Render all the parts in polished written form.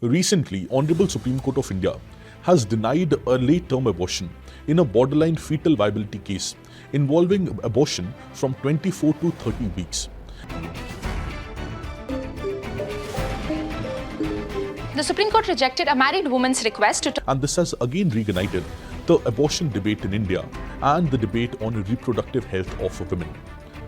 Recently, Honorable Supreme Court of India has denied a late-term abortion in a borderline fetal viability case involving abortion from 24 to 30 weeks. The Supreme Court rejected a married woman's request to... And this has again reignited the abortion debate in India and the debate on reproductive health of women.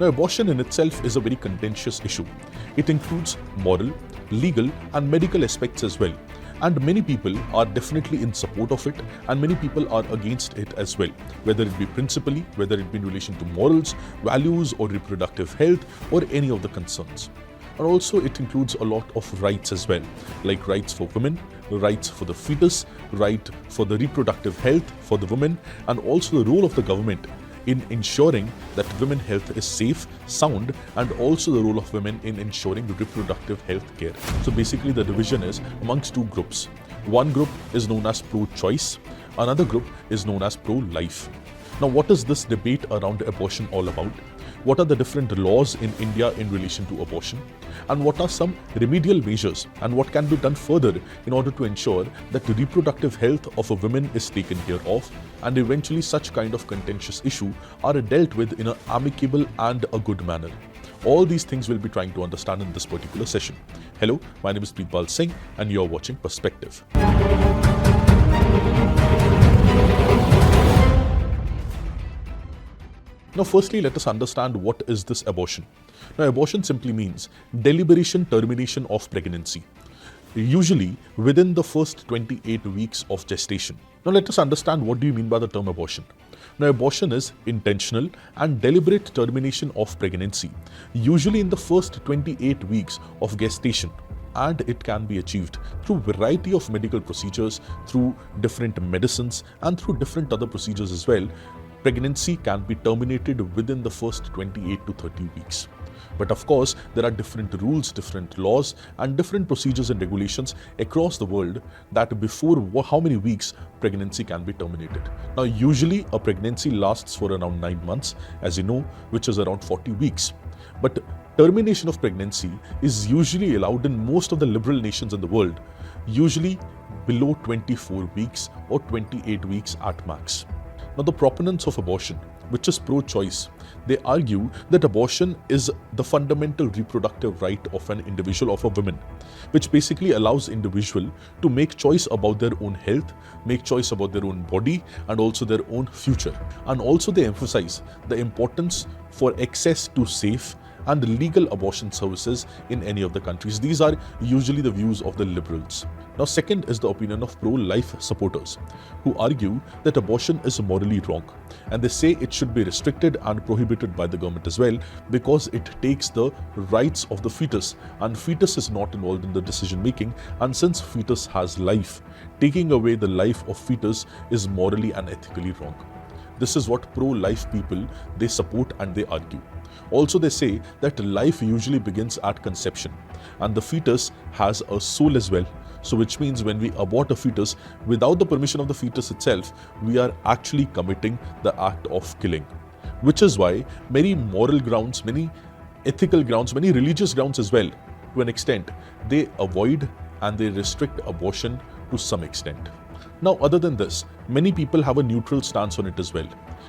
Now, abortion in itself is a very contentious issue. It includes moral, legal and medical aspects as well. And many people are definitely in support of it and many people are against it as well, whether it be principally, whether it be in relation to morals, values or reproductive health or any of the concerns. And also it includes a lot of rights as well, like rights for women, rights for the fetus, right for the reproductive health for the women, and also the role of the government in ensuring that women's health is safe, sound, and also the role of women in ensuring reproductive health care. So basically the division is amongst two groups. One group is known as pro-choice, another group is known as pro-life. Now, what is this debate around abortion all about? What are the different laws in India in relation to abortion? And what are some remedial measures and what can be done further in order to ensure that the reproductive health of a woman is taken care of and eventually such kind of contentious issue are dealt with in an amicable and a good manner? All these things we'll be trying to understand in this particular session. Hello, my name is Preetpal Singh and you're watching Perspective. Now, firstly, let us understand what is this abortion. Now, abortion simply means deliberation termination of pregnancy, usually within the first 28 weeks of gestation. Now, let us understand what do you mean by the term abortion. Now, abortion is intentional and deliberate termination of pregnancy, usually in the first 28 weeks of gestation. And it can be achieved through a variety of medical procedures, through different medicines and through different other procedures as well. Pregnancy can be terminated within the first 28 to 30 weeks. But of course, there are different rules, different laws and different procedures and regulations across the world that before how many weeks pregnancy can be terminated. Now, usually a pregnancy lasts for around 9 months, as you know, which is around 40 weeks. But termination of pregnancy is usually allowed in most of the liberal nations in the world, usually below 24 weeks or 28 weeks at max. Now, the proponents of abortion, which is pro-choice, they argue that abortion is the fundamental reproductive right of an individual, of a woman, which basically allows individual to make choice about their own health, make choice about their own body and also their own future. And also they emphasize the importance for access to safe and legal abortion services in any of the countries. These are usually the views of the liberals. Now, second is the opinion of pro-life supporters, who argue that abortion is morally wrong. And they say it should be restricted and prohibited by the government as well because it takes the rights of the fetus and fetus is not involved in the decision making. And since fetus has life, taking away the life of fetus is morally and ethically wrong. This is what pro-life people, they support and they argue. Also, they say that life usually begins at conception and the fetus has a soul as well. So which means when we abort a fetus without the permission of the fetus itself, we are actually committing the act of killing. Which is why many moral grounds, many ethical grounds, many religious grounds as well, to an extent, they avoid and they restrict abortion to some extent. Now, other than this, many people have a neutral stance on it as well.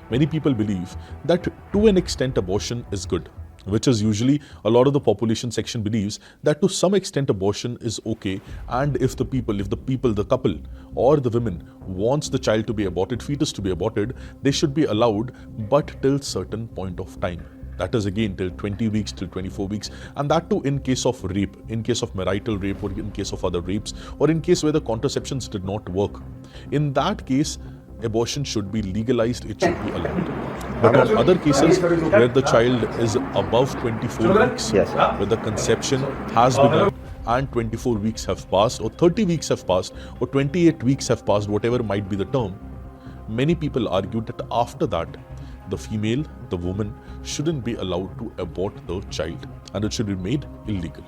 Many people believe that to an extent abortion is good, which is usually a lot of the population section believes that to some extent abortion is okay. And if the couple or the women wants the child to be aborted, fetus to be aborted, they should be allowed, but till certain point of time. That is again till 20 weeks, till 24 weeks. And that too in case of rape, in case of marital rape or in case of other rapes or in case where the contraceptions did not work. In that case, abortion should be legalized, it should be allowed. But on other cases where the child is above 24 weeks, where the conception has begun and 24 weeks have passed or 30 weeks have passed or 28 weeks have passed, whatever might be the term, many people argue that after that, the female, the woman, shouldn't be allowed to abort the child and it should be made illegal.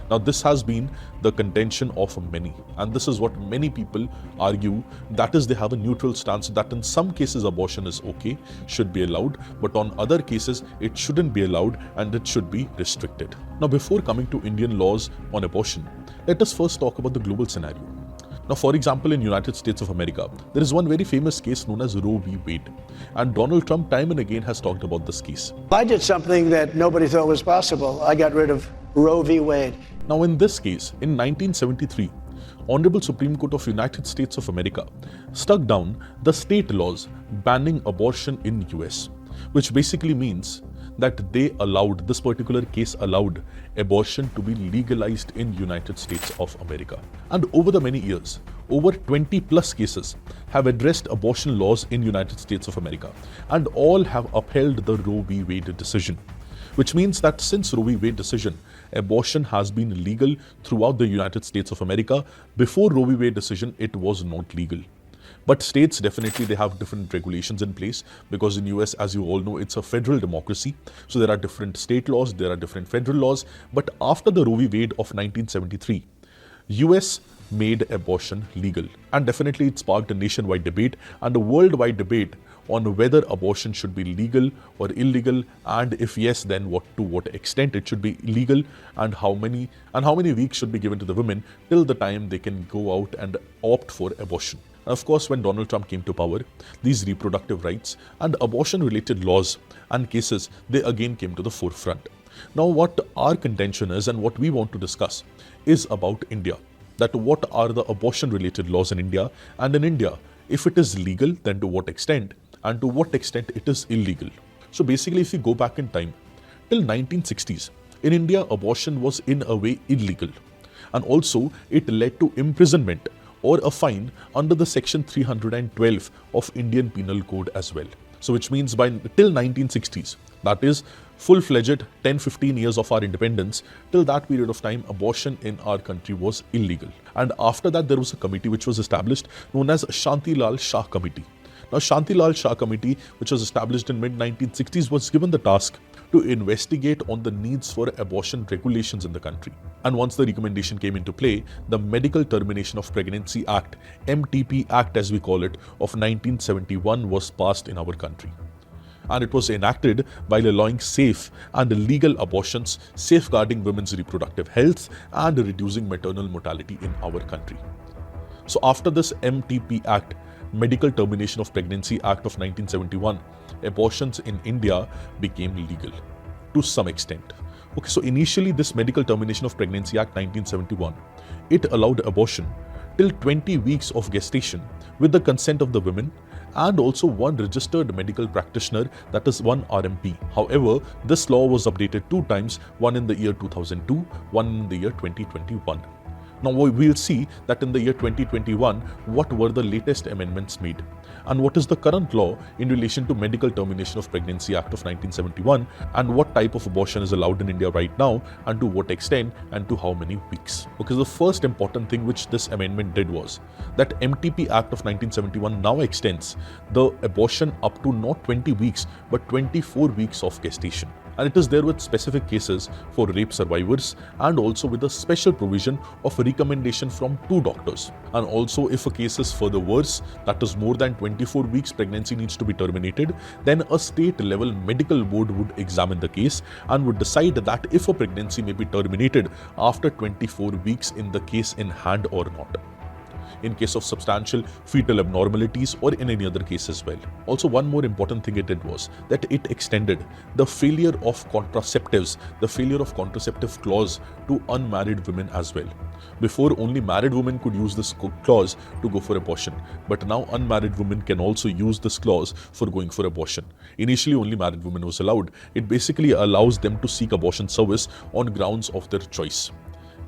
Now, this has been the contention of many, and this is what many people argue, that is, they have a neutral stance that in some cases abortion is okay, should be allowed, but on other cases it shouldn't be allowed and it should be restricted. Now, before coming to Indian laws on abortion, Let us first talk about the global scenario. Now, for example, in United States of America, there is one very famous case known as Roe v. Wade. And Donald Trump time and again has talked about this case. I did something that nobody thought was possible. I got rid of Roe v. Wade. Now, in this case, in 1973, Honorable Supreme Court of United States of America struck down the state laws banning abortion in US, which basically means that this particular case allowed abortion to be legalized in United States of America. And over the many years, over 20 plus cases have addressed abortion laws in United States of America, and all have upheld the Roe v. Wade decision, which means that since Roe v. Wade decision, abortion has been legal throughout the United States of America. Before Roe v. Wade decision, it was not legal. But states definitely, they have different regulations in place, because in US, as you all know, it's a federal democracy. So there are different state laws, there are different federal laws. But after the Roe v. Wade of 1973, US made abortion legal. And definitely it sparked a nationwide debate and a worldwide debate on whether abortion should be legal or illegal, and if yes, then to what extent it should be legal, and how many weeks should be given to the women till the time they can go out and opt for abortion. Of course, when Donald Trump came to power, these reproductive rights and abortion-related laws and cases, they again came to the forefront. Now, what our contention is and what we want to discuss is about India. That what are the abortion-related laws in India? And in India, if it is legal, then to what extent? And to what extent it is illegal? So basically, if you go back in time, till 1960s, in India, abortion was in a way illegal. And also, it led to imprisonment or a fine under the section 312 of Indian Penal Code as well. So which means till 1960s, that is full-fledged 10-15 years of our independence, till that period of time, abortion in our country was illegal. And after that, there was a committee which was established known as Shanti Lal Shah Committee. Now, Shanti Lal Shah Committee, which was established in mid-1960s, was given the task to investigate on the needs for abortion regulations in the country. And once the recommendation came into play, the Medical Termination of Pregnancy Act, MTP Act as we call it, of 1971 was passed in our country. And it was enacted while allowing safe and legal abortions, safeguarding women's reproductive health, and reducing maternal mortality in our country. So after this MTP Act, Medical Termination of Pregnancy Act of 1971, abortions in India became legal to some extent. Okay, so initially this Medical Termination of Pregnancy Act 1971, it allowed abortion till 20 weeks of gestation with the consent of the women and also one registered medical practitioner, that is one RMP. However, this law was updated 2 times, one in the year 2002, one in the year 2021. Now we'll see that in the year 2021, what were the latest amendments made and what is the current law in relation to Medical Termination of Pregnancy Act of 1971, and what type of abortion is allowed in India right now and to what extent and to how many weeks. Because the first important thing which this amendment did was that MTP Act of 1971 now extends the abortion up to not 20 weeks but 24 weeks of gestation. And it is there with specific cases for rape survivors, and also with a special provision of recommendation from 2 doctors. And also, if a case is further worse, that is more than 24 weeks pregnancy needs to be terminated, then a state level medical board would examine the case and would decide that if a pregnancy may be terminated after 24 weeks in the case in hand or not, in case of substantial fetal abnormalities or in any other case as well. Also, one more important thing it did was that it extended the failure of contraceptives, the failure of contraceptive clause to unmarried women as well. Before, only married women could use this clause to go for abortion, but now unmarried women can also use this clause for going for abortion. Initially, only married women was allowed. It basically allows them to seek abortion service on grounds of their choice,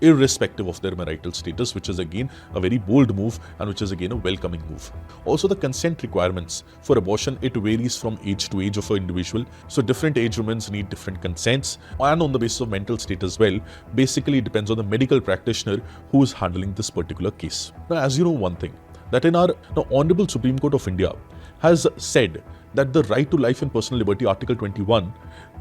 irrespective of their marital status, which is again a very bold move and which is again a welcoming move. Also, the consent requirements for abortion, it varies from age to age of an individual. So different age women need different consents, and on the basis of mental state as well. Basically, it depends on the medical practitioner who is handling this particular case. Now, as you know one thing, that in our Honorable Supreme Court of India has said that the right to life and personal liberty, Article 21,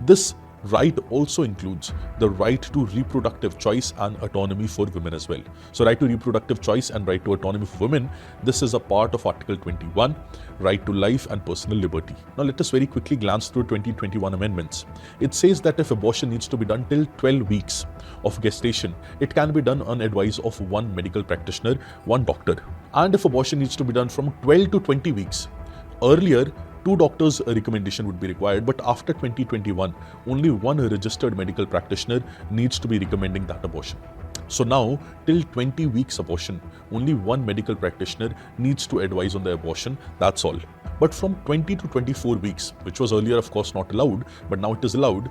this right also includes the right to reproductive choice and autonomy for women as well. So right to reproductive choice and right to autonomy for women, this is a part of Article 21, right to life and personal liberty. Now let us very quickly glance through 2021 amendments. It says that if abortion needs to be done till 12 weeks of gestation, it can be done on advice of one medical practitioner, one doctor. And if abortion needs to be done from 12 to 20 weeks, earlier, 2 doctors' recommendation would be required, but after 2021, only one registered medical practitioner needs to be recommending that abortion. So now, till 20 weeks abortion, only one medical practitioner needs to advise on the abortion, that's all. But from 20 to 24 weeks, which was earlier of course not allowed, but now it is allowed,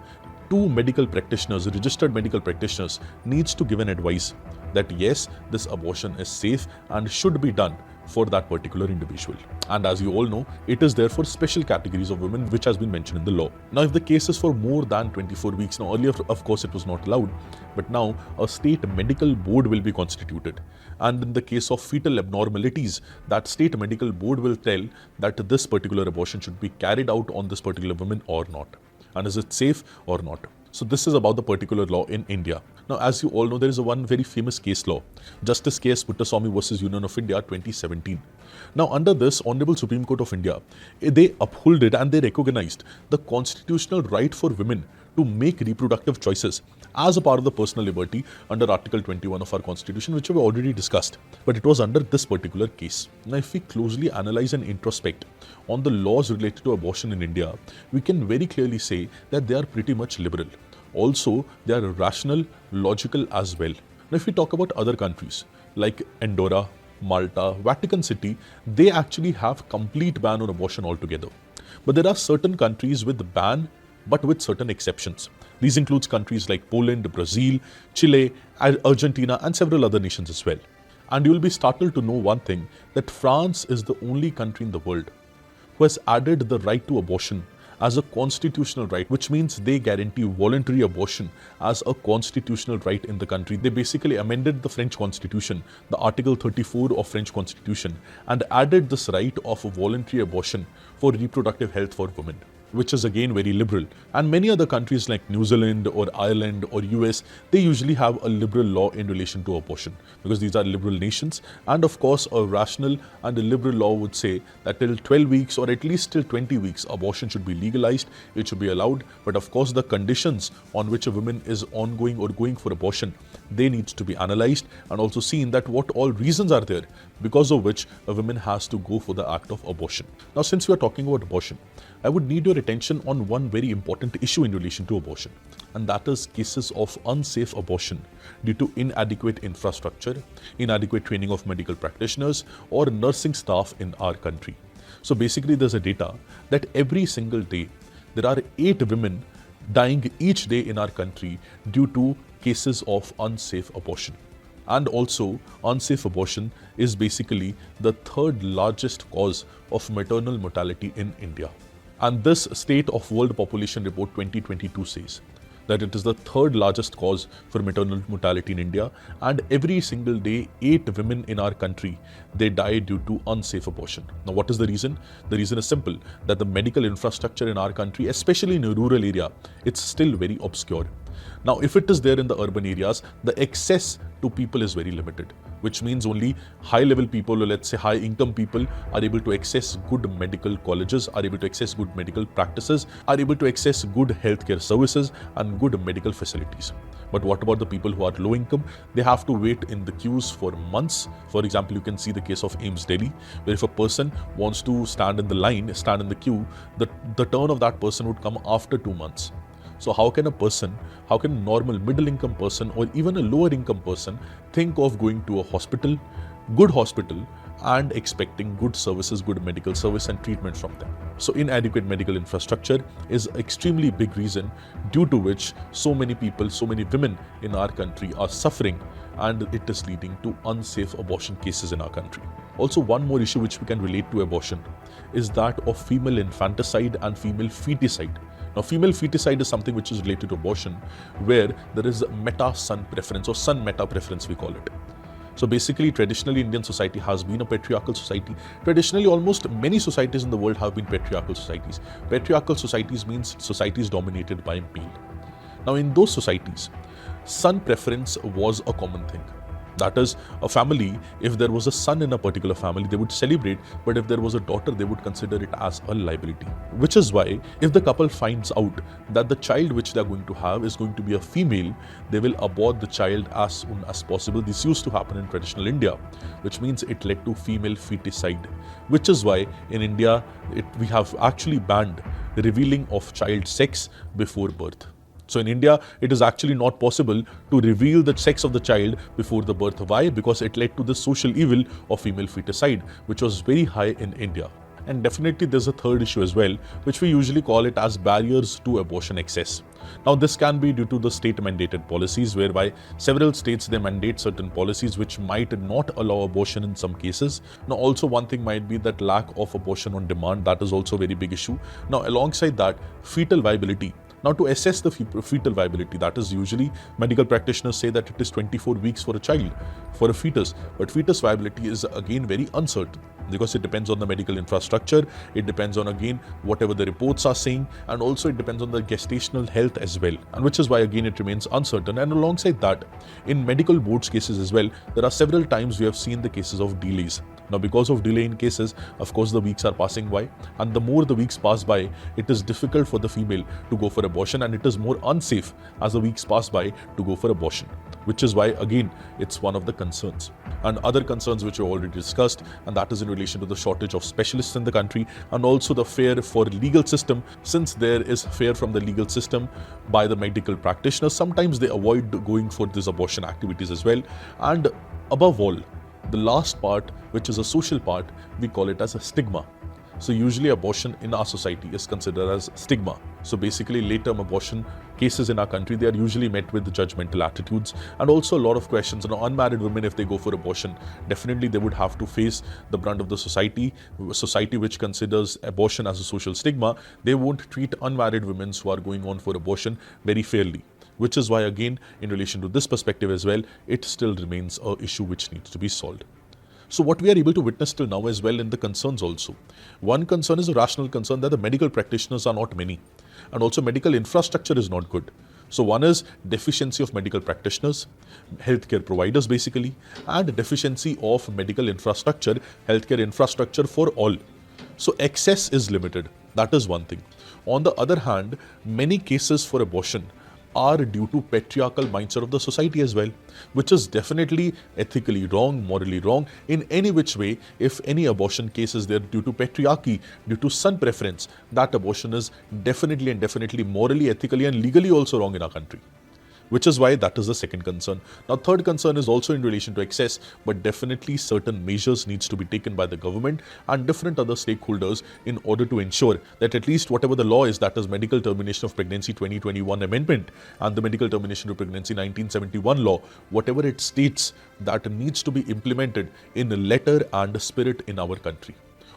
2 medical practitioners, registered medical practitioners, needs to give an advice that yes, this abortion is safe and should be done for that particular individual. And as you all know, it is there for special categories of women, which has been mentioned in the law. Now, if the case is for more than 24 weeks, now earlier of course it was not allowed, but now a state medical board will be constituted. And in the case of fetal abnormalities, that state medical board will tell that this particular abortion should be carried out on this particular woman or not. And is it safe or not? So this is about the particular law in India. Now, as you all know, there is one very famous case law, Justice K.S. Puttaswamy versus Union of India 2017. Now, under this, Honorable Supreme Court of India, they uphold it and they recognized the constitutional right for women to make reproductive choices as a part of the personal liberty under Article 21 of our Constitution, which we already discussed. But it was under this particular case. Now, if we closely analyze and introspect on the laws related to abortion in India, we can very clearly say that they are pretty much liberal. Also, they are rational, logical as well. Now, if we talk about other countries like Andorra, Malta, Vatican City, they actually have complete ban on abortion altogether. But there are certain countries with ban, but with certain exceptions. These includes countries like Poland, Brazil, Chile, Argentina, and several other nations as well. And you will be startled to know one thing, that France is the only country in the world who has added the right to abortion as a constitutional right, which means they guarantee voluntary abortion as a constitutional right in the country. They basically amended the French Constitution, the Article 34 of French Constitution, and added this right of voluntary abortion for reproductive health for women, which is again very liberal. And many other countries like New Zealand or Ireland or US, they usually have a liberal law in relation to abortion because these are liberal nations. And of course, a rational and a liberal law would say that till 12 weeks or at least till 20 weeks, abortion should be legalized, it should be allowed. But of course, the conditions on which a woman is ongoing or going for abortion, they need to be analyzed and also seen that what all reasons are there because of which a woman has to go for the act of abortion. Now, since we are talking about abortion, I would need your attention on one very important issue in relation to abortion, and that is cases of unsafe abortion due to inadequate infrastructure, inadequate training of medical practitioners or nursing staff in our country. So basically, there's a data that every single day there are 8 women dying each day in our country due to cases of unsafe abortion. And also, unsafe abortion is basically the 3rd largest cause of maternal mortality in India. And this State of World Population Report 2022 says that it is the 3rd largest cause for maternal mortality in India, and every single day 8 women in our country, they die due to unsafe abortion. Now, what is the reason? The reason is simple, that the medical infrastructure in our country, especially in a rural area, it's still very obscure. Now, if it is there in the urban areas, the access to people is very limited, which means only high-level people, or let's say high-income people, are able to access good medical colleges, are able to access good medical practices, are able to access good healthcare services and good medical facilities. But what about the people who are low income? They have to wait in the queues for months. For example, you can see the case of AIIMS Delhi, where if a person wants to stand in the line, stand in the queue, the turn of that person would come after 2 months. So how can a normal middle income person or even a lower income person think of going to a hospital, good hospital, and expecting good services, good medical service and treatment from them? So inadequate medical infrastructure is an extremely big reason due to which so many people, so many women in our country are suffering, and it is leading to unsafe abortion cases in our country. Also, one more issue which we can relate to abortion is that of female infanticide and female feticide. Now, female feticide is something which is related to abortion, where there is meta-son preference or son-meta preference, we call it. So basically, traditionally, Indian society has been a patriarchal society. Traditionally, almost many societies in the world have been patriarchal societies. Patriarchal societies means societies dominated by male. Now, in those societies, son preference was a common thing. That is, a family, if there was a son in a particular family, they would celebrate, but if there was a daughter, they would consider it as a liability. Which is why, if the couple finds out that the child which they are going to have is going to be a female, they will abort the child as soon as possible. This used to happen in traditional India, which means it led to female feticide. Which is why, in India, we have actually banned the revealing of child sex before birth. So in India, it is actually not possible to reveal the sex of the child before the birth. Why? Because it led to the social evil of female feticide, which was very high in India. And definitely there's a third issue as well, which we usually call it as barriers to abortion access. Now this can be due to the state mandated policies, whereby several states, they mandate certain policies which might not allow abortion in some cases. Now also one thing might be that lack of abortion on demand, that is also a very big issue. Now alongside that, fetal viability. Now, to assess the fetal viability, that is usually medical practitioners say that it is 24 weeks for a child, for a fetus. But fetus viability is again very uncertain because it depends on the medical infrastructure, it depends on again whatever the reports are saying, and also it depends on the gestational health as well. And which is why again it remains uncertain. And alongside that, in medical boards cases as well, there are several times we have seen the cases of delays. Now, because of delay in cases, of course, the weeks are passing by, and the more the weeks pass by, it is difficult for the female to go for abortion, and it is more unsafe as the weeks pass by to go for abortion, which is why, again, it's one of the concerns. And other concerns which we already discussed, and that is in relation to the shortage of specialists in the country, and also the fear for legal system. Since there is fear from the legal system by the medical practitioners, sometimes they avoid going for these abortion activities as well. And above all, the last part, which is a social part, we call it as a stigma. So usually abortion in our society is considered as stigma. So basically late-term abortion cases in our country, they are usually met with judgmental attitudes, and also a lot of questions. Unmarried women, if they go for abortion, definitely they would have to face the brunt of the society which considers abortion as a social stigma. They won't treat unmarried women who are going on for abortion very fairly. Which is why, again, in relation to this perspective as well, it still remains an issue which needs to be solved. So what we are able to witness till now as well in the concerns also. One concern is a rational concern that the medical practitioners are not many, and also medical infrastructure is not good. So one is deficiency of medical practitioners, healthcare providers basically, and deficiency of medical infrastructure, healthcare infrastructure for all. So access is limited. That is one thing. On the other hand, many cases for abortion are due to patriarchal mindset of the society as well, which is definitely ethically wrong, morally wrong in any which way. If any abortion case is there due to patriarchy, due to son preference, that abortion is definitely morally, ethically and legally also wrong in our country. Which is why that is the second concern. Now, third concern is also in relation to access, but definitely certain measures needs to be taken by the government and different other stakeholders in order to ensure that at least whatever the law is, that is Medical Termination of Pregnancy 2021 Amendment and the Medical Termination of Pregnancy 1971 law, whatever it states, that needs to be implemented in letter and spirit in our country.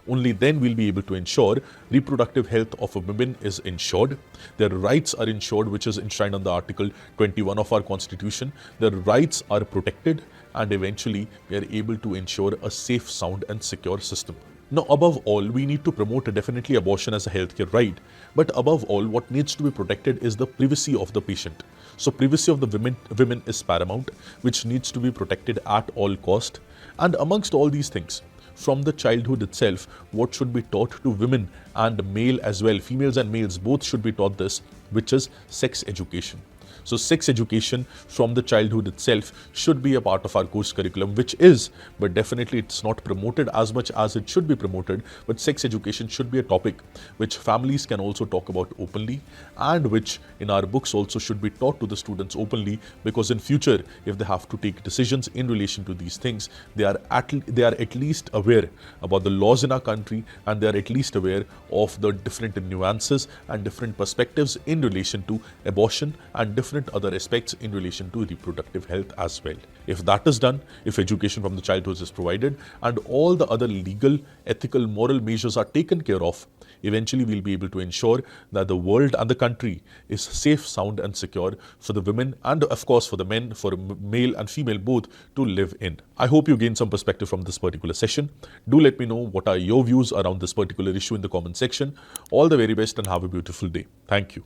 Only then we'll be able to ensure reproductive health of women is ensured, their rights are ensured, which is enshrined on the Article 21 of our Constitution, their rights are protected, and eventually we are able to ensure a safe, sound and secure system. Now, above all, we need to promote definitely abortion as a healthcare right, but above all, what needs to be protected is the privacy of the patient. So privacy of the women is paramount, which needs to be protected at all cost. And amongst all these things, from the childhood itself, what should be taught to women and male as well, females and males both should be taught this, which is sex education. So sex education from the childhood itself should be a part of our course curriculum, which is, but definitely it's not promoted as much as it should be promoted. But sex education should be a topic which families can also talk about openly, and which in our books also should be taught to the students openly, because in future, if they have to take decisions in relation to these things, they are at least aware about the laws in our country, and they are at least aware of the different nuances and different perspectives in relation to abortion and different other aspects in relation to reproductive health as well. If that is done, if education from the childhood is provided and all the other legal, ethical, moral measures are taken care of, eventually we'll be able to ensure that the world and the country is safe, sound and secure for the women and of course for the men, for male and female both, to live in. I hope you gained some perspective from this particular session. Do let me know what are your views around this particular issue in the comment section. All the very best and have a beautiful day. Thank you.